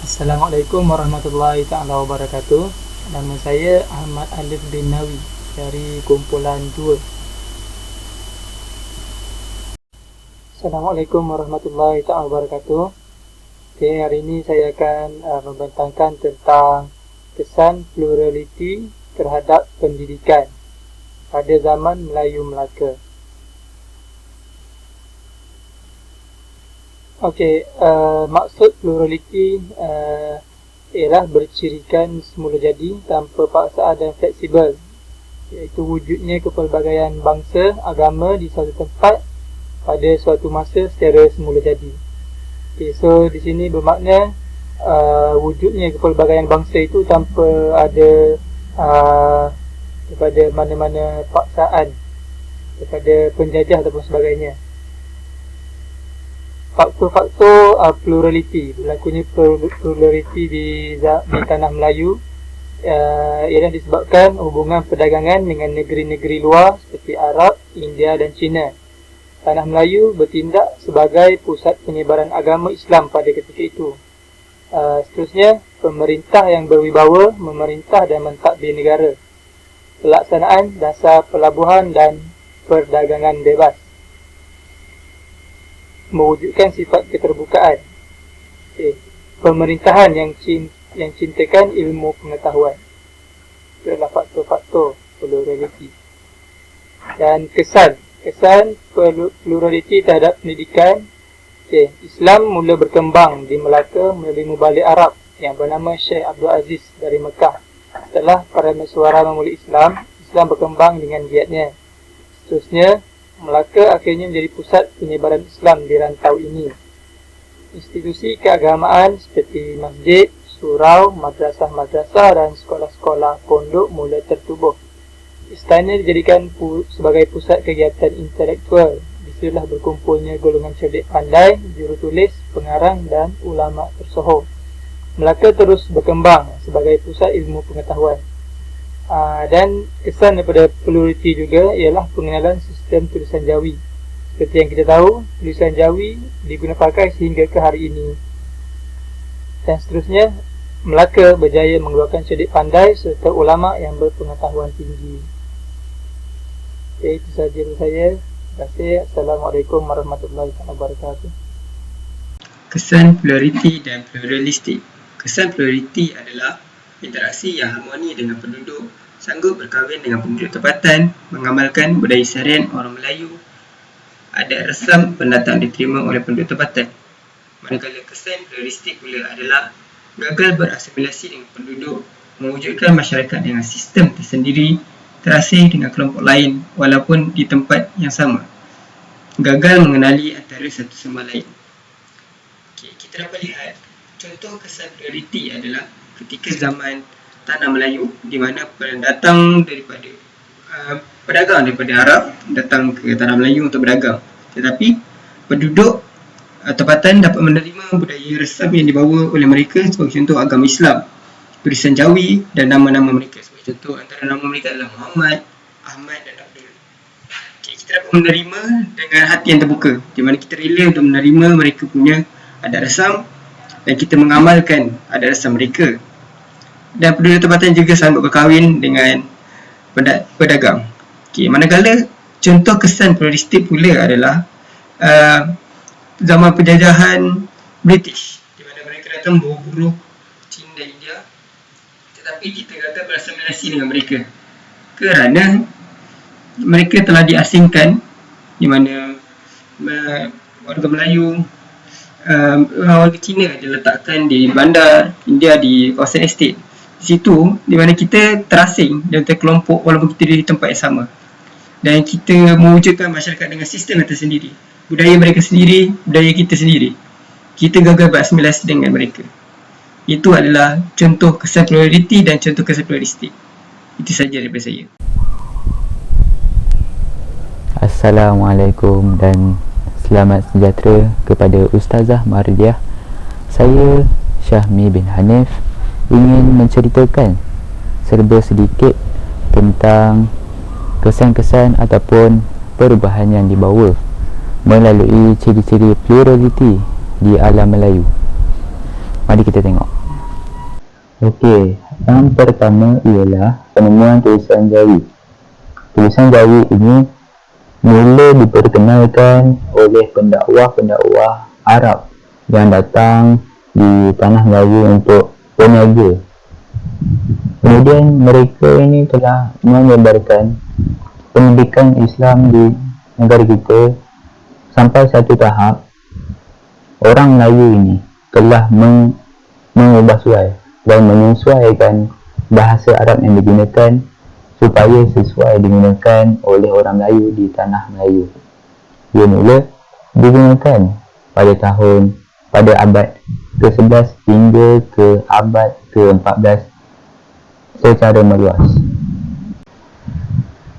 Assalamualaikum warahmatullahi taala wabarakatuh. Nama saya Ahmad Alif bin Nawi dari kumpulan 2. Assalamualaikum warahmatullahi taala wabarakatuh. Okay, hari ini saya akan membentangkan tentang kesan pluraliti terhadap pendidikan pada zaman Melayu Melaka. Okey, maksud pluraliti ialah bercirikan semula jadi tanpa paksaan dan fleksibel, iaitu wujudnya kepelbagaian bangsa, agama di suatu tempat pada suatu masa secara semula jadi. Okay, so di sini bermakna wujudnya kepelbagaian bangsa itu tanpa ada daripada mana-mana paksaan daripada penjajah ataupun sebagainya. Faktor-faktor pluraliti, berlakunya pluraliti di tanah Melayu ialah disebabkan hubungan perdagangan dengan negeri-negeri luar seperti Arab, India dan China. Tanah Melayu bertindak sebagai pusat penyebaran agama Islam pada ketika itu. Seterusnya, pemerintah yang berwibawa memerintah dan mentadbir negara. Pelaksanaan dasar pelabuhan dan perdagangan bebas mewujudkan sifat keterbukaan. Okay. Pemerintahan yang cintakan ilmu pengetahuan. Itu adalah faktor-faktor pluraliti. Dan kesan pluraliti terhadap pendidikan. Okay. Islam mula berkembang di Melaka melalui mubalik Arab yang bernama Syekh Abdul Aziz dari Mekah. Setelah para mesyuara memulai Islam berkembang dengan giatnya. Seterusnya, Melaka akhirnya menjadi pusat penyebaran Islam di rantau ini. Institusi keagamaan seperti masjid, surau, madrasah-madrasah dan sekolah-sekolah pondok mula tertubuh. Istana dijadikan sebagai pusat kegiatan intelektual. Disitulah berkumpulnya golongan cerdik pandai, jurutulis, pengarang dan ulama tersohor. Melaka terus berkembang sebagai pusat ilmu pengetahuan. Dan kesan daripada pluraliti juga ialah pengenalan sistem tulisan Jawi. Seperti yang kita tahu, tulisan Jawi digunakan sehingga ke hari ini. Dan seterusnya, Melaka berjaya mengeluarkan cerdik pandai serta ulama yang berpengetahuan tinggi. Okay, itu sahaja dari saya. Terima kasih. Assalamualaikum warahmatullahi wabarakatuh. Kesan pluraliti dan pluralistik. Kesan pluraliti adalah interaksi yang harmoni dengan penduduk, sanggup berkahwin dengan penduduk tempatan, mengamalkan budaya seharian orang Melayu, adat resam pendatang diterima oleh penduduk tempatan. Manakala kesan pluralistik pula adalah gagal berasimilasi dengan penduduk, mewujudkan masyarakat dengan sistem tersendiri, terasing dengan kelompok lain walaupun di tempat yang sama, gagal mengenali antara satu sama lain. Okay, kita dapat lihat contoh kesan pluraliti adalah ketika zaman tanah Melayu, di mana pendatang daripada pedagang daripada Arab datang ke tanah Melayu untuk berdagang, tetapi penduduk tempatan dapat menerima budaya resam yang dibawa oleh mereka. Sebagai contoh, agama Islam, tulisan Jawi dan nama-nama mereka. Sebagai contoh, antara nama mereka adalah Muhammad, Ahmad dan Abdul. Okay, kita dapat menerima dengan hati yang terbuka, di mana kita rela untuk menerima mereka punya adat resam dan kita mengamalkan adat resam mereka. Dan penduduk tempatan juga sanggup berkahwin dengan pedagang. Okay, manakala contoh kesan pluralistik pula adalah zaman penjajahan British, di mana mereka datang membawa buruh Cina dan India, tetapi kita gagal berasimilasi dengan mereka kerana mereka telah diasingkan, di mana warga Melayu, warga Cina diletakkan di bandar, India di kawasan estate. Di situ, di mana kita terasing dan terkelompok walaupun kita di tempat yang sama. Dan kita mewujudkan masyarakat dengan sistem yang tersendiri. Budaya mereka sendiri, budaya kita sendiri. Kita gagal berasimilasi dengan mereka. Itu adalah contoh kesan pluraliti dan contoh kesan pluralistik. Itu sahaja daripada saya. Assalamualaikum dan selamat sejahtera kepada Ustazah Mardiah. Saya Syahmi bin Hanif ingin menceritakan serba sedikit tentang kesan-kesan ataupun perubahan yang dibawa melalui ciri-ciri pluraliti di alam Melayu. Mari kita tengok. Okey, yang pertama ialah penemuan tulisan Jawi. Tulisan Jawi ini mula diperkenalkan oleh pendakwah-pendakwah Arab yang datang di tanah Melayu untuk berniaga. Kemudian mereka ini telah menyebarkan pendidikan Islam di negara kita sampai satu tahap orang Melayu ini telah mengubah suai dan menyesuaikan bahasa Arab yang digunakan supaya sesuai digunakan oleh orang Melayu di tanah Melayu. Ia mula digunakan pada abad ke-11 hingga ke abad ke-14 secara meluas.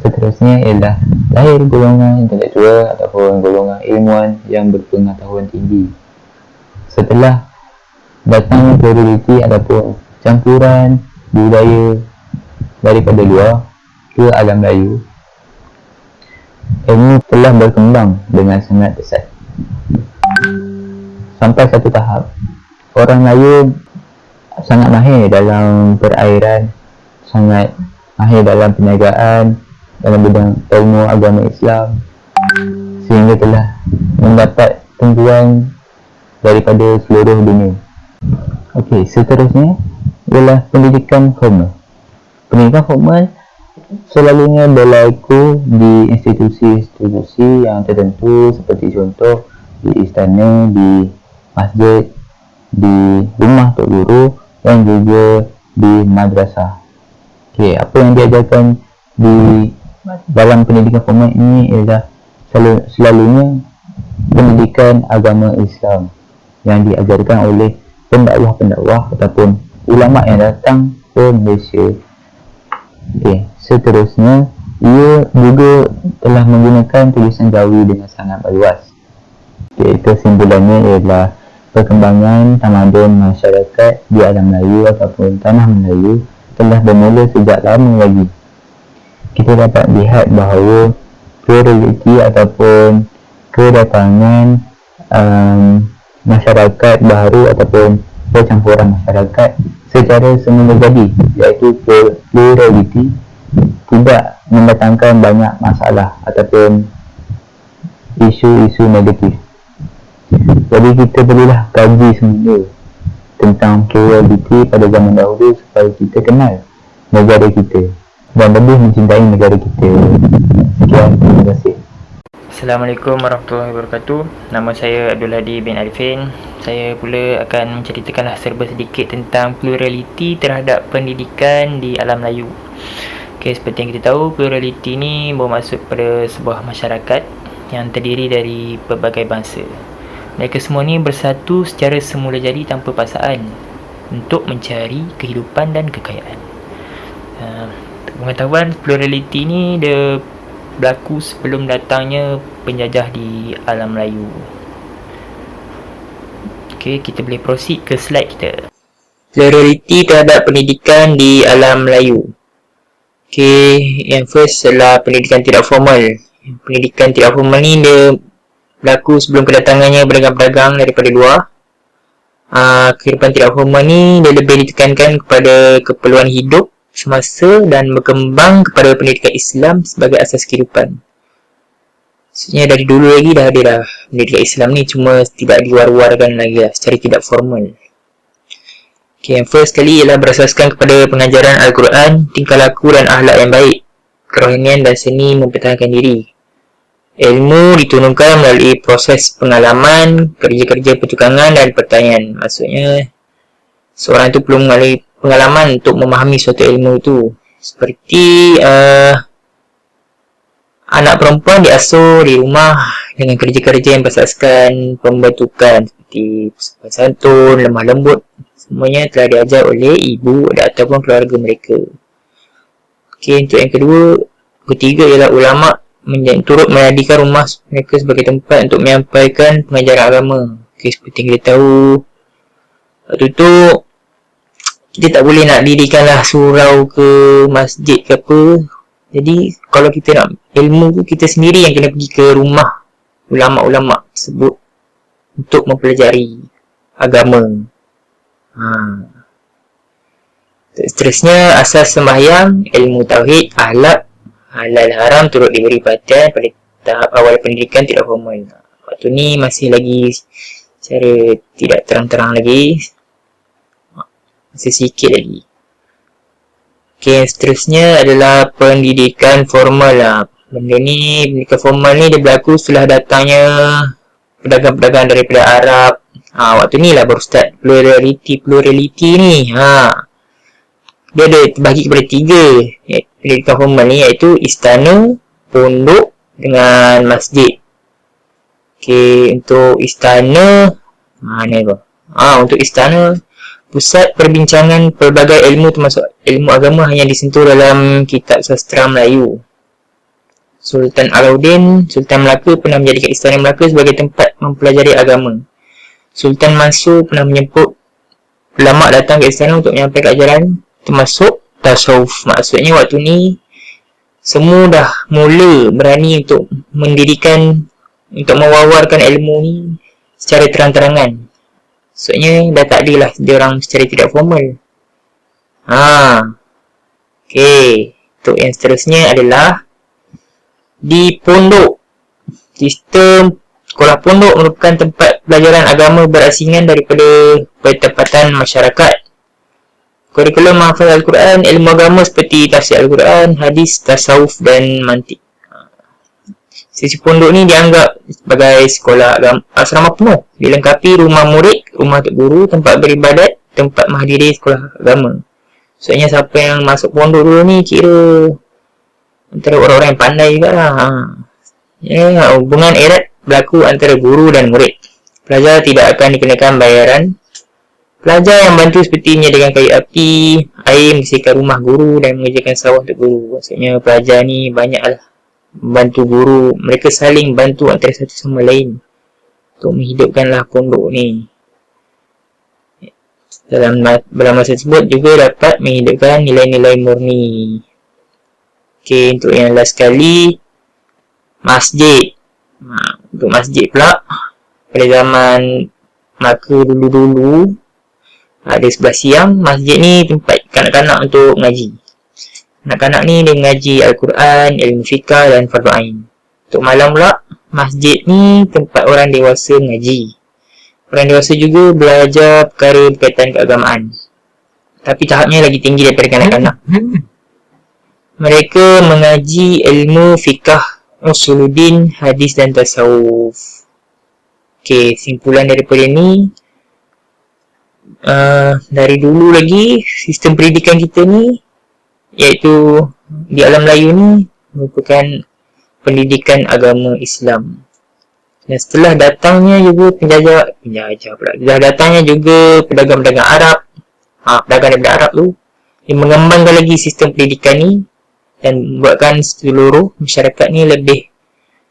Seterusnya ialah lahir golongan intelektual ataupun golongan ilmuwan yang berpengetahuan tinggi. Setelah datangnya pluraliti ataupun campuran budaya daripada luar ke alam Melayu, ilmu telah berkembang dengan sangat pesat. Sampai satu tahap, orang Melayu sangat mahir dalam perairan, sangat mahir dalam perniagaan, dalam bidang ilmu agama Islam, sehingga telah mendapat tumpuan daripada seluruh dunia. Okey, seterusnya ialah pendidikan formal. Pendidikan formal selalunya berlaku di institusi-institusi yang tertentu, seperti contoh di istana, di masjid, di rumah tok guru dan juga di madrasah. Okey, apa yang diajarkan di dalam pendidikan formal ini ialah selalunya pendidikan agama Islam yang diajarkan oleh pendakwah-pendakwah ataupun ulama yang datang ke Malaysia. Okey, seterusnya ia juga telah menggunakan tulisan Jawi dengan sangat meluas. Okey, kesimpulannya ialah perkembangan tamadun masyarakat di alam Melayu ataupun tanah Melayu telah bermula sejak lama lagi. Kita dapat lihat bahawa pluraliti ataupun kedatangan masyarakat baru ataupun percampuran masyarakat secara semula jadi, iaitu pluraliti tidak mendatangkan banyak masalah ataupun isu-isu negatif. Jadi kita perlulah kaji semula tentang pluraliti pada zaman dahulu supaya kita kenal negara kita dan lebih mencintai negara kita. Sekian, terima kasih. Assalamualaikum warahmatullahi wabarakatuh. Nama saya Abdul Hadi bin Arifin. Saya pula akan menceritakanlah serba sedikit tentang pluraliti terhadap pendidikan di alam Melayu. Okey, seperti yang kita tahu, pluraliti ini bermaksud pada sebuah masyarakat yang terdiri dari pelbagai bangsa. Mereka semua ni bersatu secara semula jadi tanpa paksaan untuk mencari kehidupan dan kekayaan. Pengetahuan pluraliti ni dia berlaku sebelum datangnya penjajah di alam Melayu. Okey, kita boleh proceed ke slide kita. Pluraliti terhadap pendidikan di alam Melayu. Okey, yang first adalah pendidikan tidak formal. Pendidikan tidak formal ni dia berlaku sebelum kedatangannya pedagang-pedagang daripada luar. Kehidupan tidak formal ni dia lebih ditekankan kepada keperluan hidup semasa dan berkembang kepada pendidikan Islam sebagai asas kehidupan. Maksudnya dari dulu lagi dah ada dah pendidikan Islam ni, cuma tidak diwar-warkan lagi lah secara tidak formal. Okay, yang first kali ialah berasaskan kepada pengajaran Al-Quran, tingkah laku dan akhlak yang baik, kerohanian dan seni mempertahankan diri. Ilmu diturunkan melalui proses pengalaman, kerja-kerja pertukangan dan pertanian. Maksudnya seorang itu perlu mengalami pengalaman untuk memahami suatu ilmu itu. Seperti anak perempuan diasuh di rumah dengan kerja-kerja yang berasaskan pembentukan seperti sopan santun, lemah lembut. Semuanya telah diajar oleh ibu ataupun keluarga mereka. Okey, untuk yang ketiga ialah ulama turut menjadikan rumah mereka sebagai tempat untuk menyampaikan pengajaran agama. Okey, seperti yang kita tahu, waktu tu kita tak boleh nak dirikanlah surau ke masjid ke apa. Jadi kalau kita nak ilmu tu, kita sendiri yang kena pergi ke rumah ulama-ulama tersebut untuk mempelajari agama. Seterusnya, asas sembahyang, ilmu tauhid, akhlak, halal haram turut diberi perhatian pada tahap awal pendidikan tidak formal. Waktu ni masih lagi secara tidak terang-terang lagi, masih sikit lagi. Okey, seterusnya adalah pendidikan formal lah. Benda ni, pendidikan formal ni dia berlaku setelah datangnya pedagang-pedagang daripada Arab. Waktu ni lah baru start plurality ni. Dia ada terbagi kepada 3 pendidikan formal ni, iaitu istana, pondok dengan masjid. Okey, untuk istana, mana tu? Untuk istana, pusat perbincangan pelbagai ilmu termasuk ilmu agama hanya disentuh dalam kitab sastra Melayu. Sultan Alauddin, Sultan Melaka pernah menjadikan istana Melaka sebagai tempat mempelajari agama. Sultan Mansur pernah menyebut ulama datang ke istana untuk menyampaikan ajaran termasuk tasawuf. Maksudnya waktu ni semua dah mula berani untuk mendirikan, untuk mewawarkan ilmu ni secara terang-terangan. Maksudnya dah tak ada lah dia orang secara tidak formal. Okey, untuk yang seterusnya adalah di pondok. Sistem sekolah pondok merupakan tempat pelajaran agama berasingan daripada pertempatan masyarakat. Kurikulum menghafal Al-Quran, ilmu agama seperti tafsir Al-Quran, hadis, tasawuf dan mantik. Sisi pondok ni dianggap sebagai sekolah agama, asrama penuh. Dilengkapi rumah murid, rumah tok guru, tempat beribadat, tempat menghadiri sekolah agama. Maksudnya siapa yang masuk pondok dulu ni kira antara orang-orang yang pandai jugalah. Hubungan erat berlaku antara guru dan murid. Pelajar tidak akan dikenakan bayaran. Pelajar yang bantu seperti menyediakan kayu api, air, membersihkan rumah guru dan mengerjakan sawah untuk guru. Maksudnya pelajar ni banyaklah membantu guru. Mereka saling bantu antara satu sama lain untuk menghidupkanlah pondok ni. Dalam masa tersebut juga dapat menghidupkan nilai-nilai murni. Okey, untuk yang last sekali, masjid. Untuk masjid pula, pada zaman Melaka dulu-dulu, ada sebelah siang, masjid ni tempat kanak-kanak untuk ngaji. Kanak-kanak ni dia mengaji Al-Quran, ilmu fiqah dan fardu ain. Untuk malam pula, masjid ni tempat orang dewasa mengaji. Orang dewasa juga belajar perkara berkaitan keagamaan. Tapi tahapnya lagi tinggi daripada kanak-kanak. Mereka mengaji ilmu fiqah, usuluddin, hadis dan tasawuf. Okey, simpulan daripada ni, dari dulu lagi sistem pendidikan kita ni, iaitu di alam Melayu ni, merupakan pendidikan agama Islam. Dan setelah datangnya juga setelah datangnya juga pedagang-pedagang Arab, pedagang daripada Arab tu, dia mengembangkan lagi sistem pendidikan ni dan membuatkan seluruh masyarakat ni lebih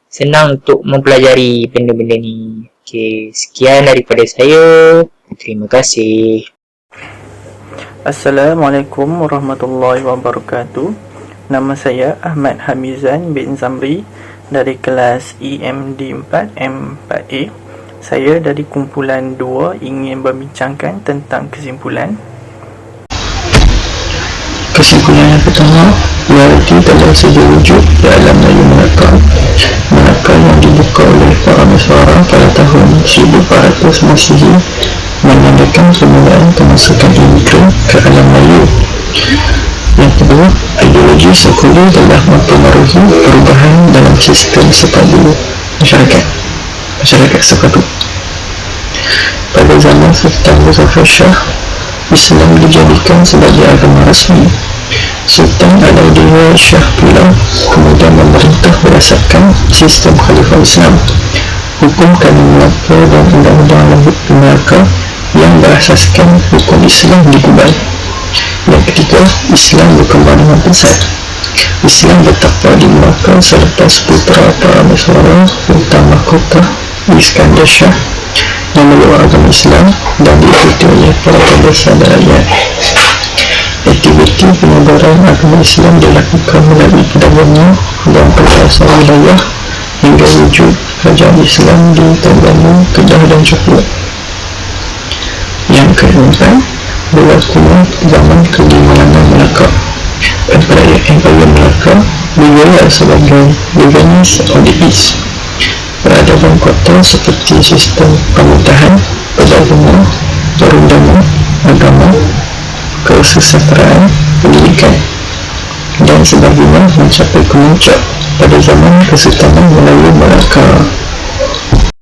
senang untuk mempelajari benda-benda ni. Okey, sekian daripada saya. Terima kasih. Assalamualaikum warahmatullahi wabarakatuh. Nama saya Ahmad Hamizan bin Zamri dari kelas EMD4 M4A. Saya dari kumpulan 2 ingin berbincangkan tentang kesimpulan. Kesimpulan yang pertama, realiti dalam segi wujud di alam Melayu Melaka yang dibuka oleh para mesyuara pada tahun 1400 Masihi menandakan permulaan kemasukan imigran ke alam Melayu. Yang kedua, ideologi sekuler telah mempengaruhi perubahan dalam sistem sepadu masyarakat sepadu. Pada zaman Sultan Muzaffar Shah, Islam dijadikan sebagai agama rasmi. Sultan Alauddin Shah pula kemudian memerintah berdasarkan sistem Khalifah Islam, hukum kanun Melaka dan undang-undang Melaka yang berasaskan hukum Islam digubal. Yang ketiga, Islam berkembang dengan pesat. Islam bertakwa di Melaka selepas putera para mesyuara Sultan Mahkota Iskandar Shah yang memeluk agama Islam dan diikuti oleh para pembesar dan rakyat. Aktiviti penyebaran agama Islam dilakukan melalui perdagangan dan perluasan wilayah hingga wujud kerajaan Islam di Terengganu, Kedah dan Johor. Yang keempat, berlakunya zaman kelima Empayar Melaka digelar sebagai Lebanese of the East. Peradaban kota seperti sistem pemerintahan, perdagangan, perundangan, agama, kesejahteraan, pendidikan dan sebagainya mencapai kemuncak pada zaman Kesultanan Melayu Melaka.